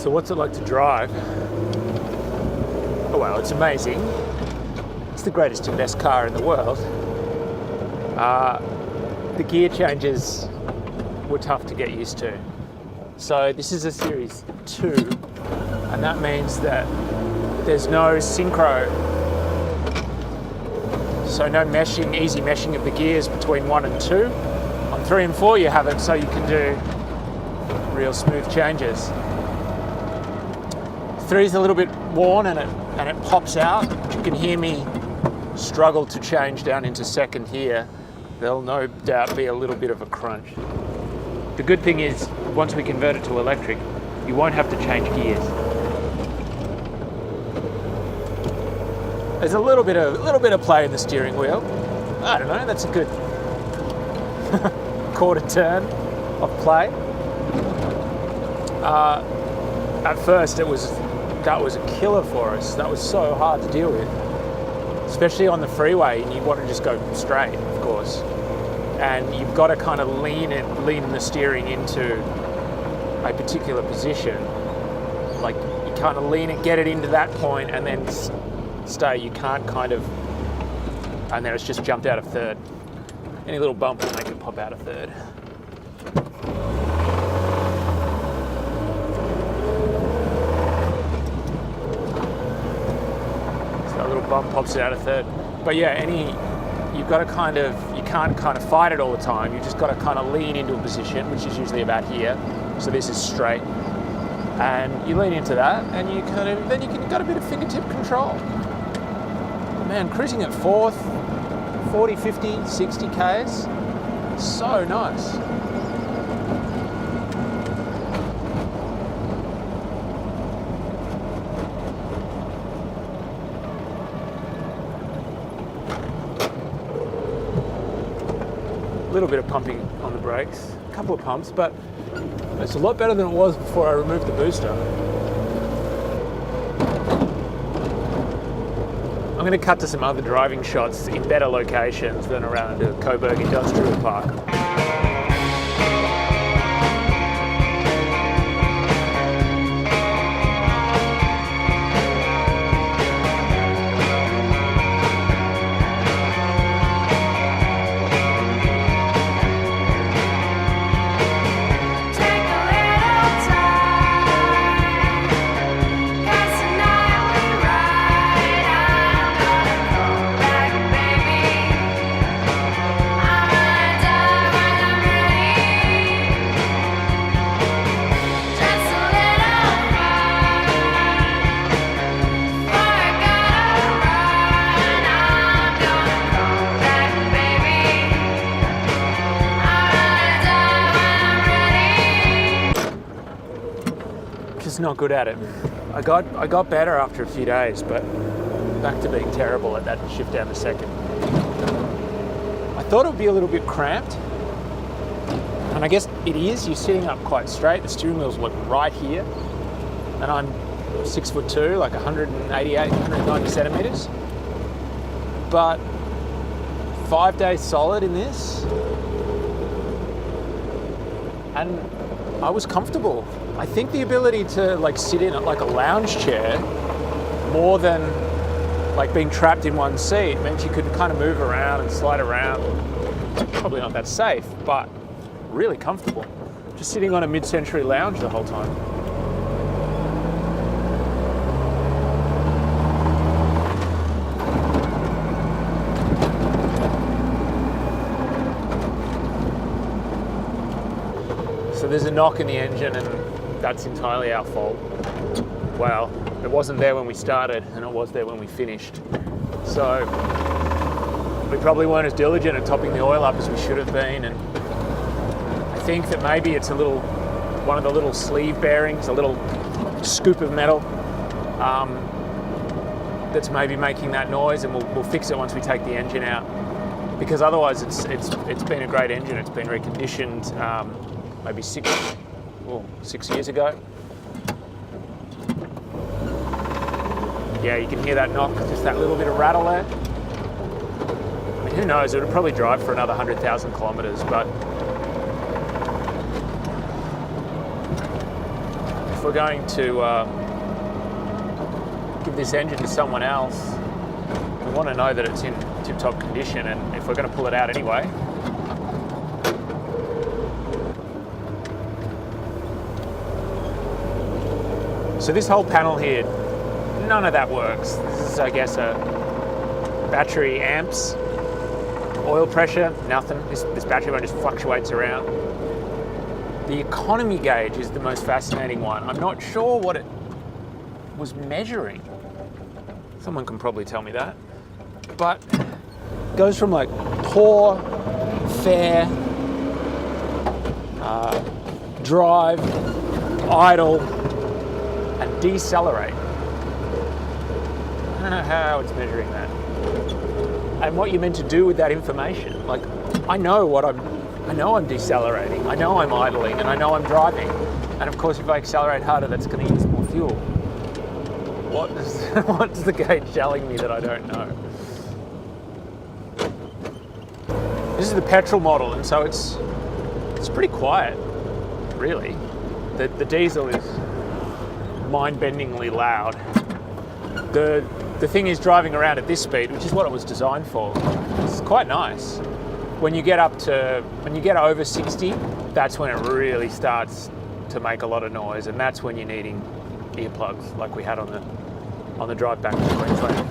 So what's it like to drive? Oh well, it's amazing. It's the greatest and best car in the world. The gear changes were tough to get used to. So this is a Series 2, and that means that there's no synchro. So no meshing, easy meshing of the gears between 1 and 2. On 3 and 4 you have it, so you can do real smooth changes. 3 is a little bit worn and it pops out. You can hear me struggle to change down into second here. There'll no doubt be a little bit of a crunch. The good thing is, once we convert it to electric, you won't have to change gears. There's a little bit of play in the steering wheel. I don't know, that's a good quarter turn of play. At first that was a killer for us. That was so hard to deal with, especially on the freeway, and you want to just go straight, of course. And you've got to kind of lean the steering into a particular position. Like you kind of lean it, get it into that point, and then stay. You can't kind of, and then it's just jumped out of third. Any little bump will make it pop out of third. So that little bump pops it out of third. But yeah, you've got to you can't kind of fight it all the time. You've just got to kind of lean into a position, which is usually about here. So this is straight. And you lean into that, and you've got a bit of fingertip control. Man, cruising at 40, 50, 60 Ks, so nice. A little bit of pumping on the brakes, a couple of pumps, but it's a lot better than it was before I removed the booster. I'm going to cut to some other driving shots in better locations than around the Coburg Industrial Park. Not good at it. I got better after a few days, but back to being terrible at that shift down to second. I thought it would be a little bit cramped, and I guess it is. You're sitting up quite straight. The steering wheel's like right here, and I'm 6'2", like 188, 190 centimeters. But 5 days solid in this, and I was comfortable. I think the ability to like sit in like a lounge chair more than like being trapped in one seat meant you could kind of move around and slide around. Probably not that safe, but really comfortable. Just sitting on a mid-century lounge the whole time. So there's a knock in the engine, and that's entirely our fault. Well, it wasn't there when we started, and it was there when we finished. So we probably weren't as diligent at topping the oil up as we should have been, and I think that maybe it's one of the little sleeve bearings, a little scoop of metal that's maybe making that noise, and we'll fix it once we take the engine out. Because otherwise, it's been a great engine. It's been reconditioned maybe 6 years ago. Yeah, you can hear that knock, just that little bit of rattle there. I mean, who knows, it would probably drive for another 100,000 kilometers, but if we're going to give this engine to someone else, we want to know that it's in tip-top condition, and if we're going to pull it out anyway. So this whole panel here, none of that works. This is, I guess, a battery amps, oil pressure, nothing. This battery one just fluctuates around. The economy gauge is the most fascinating one. I'm not sure what it was measuring. Someone can probably tell me that. But it goes from like poor, fair, drive, idle, and decelerate. I don't know how it's measuring that. And what you're meant to do with that information. Like, I know I'm decelerating, I know I'm idling, and I know I'm driving. And of course, if I accelerate harder, that's going to use more fuel. What's the gauge telling me that I don't know? This is the petrol model, and so it's pretty quiet, really. The diesel is mind-bendingly loud. The thing is, driving around at this speed, which is what it was designed for, it's quite nice. When you get over 60, that's when it really starts to make a lot of noise, and that's when you're needing earplugs, like we had on the drive back to Queensland.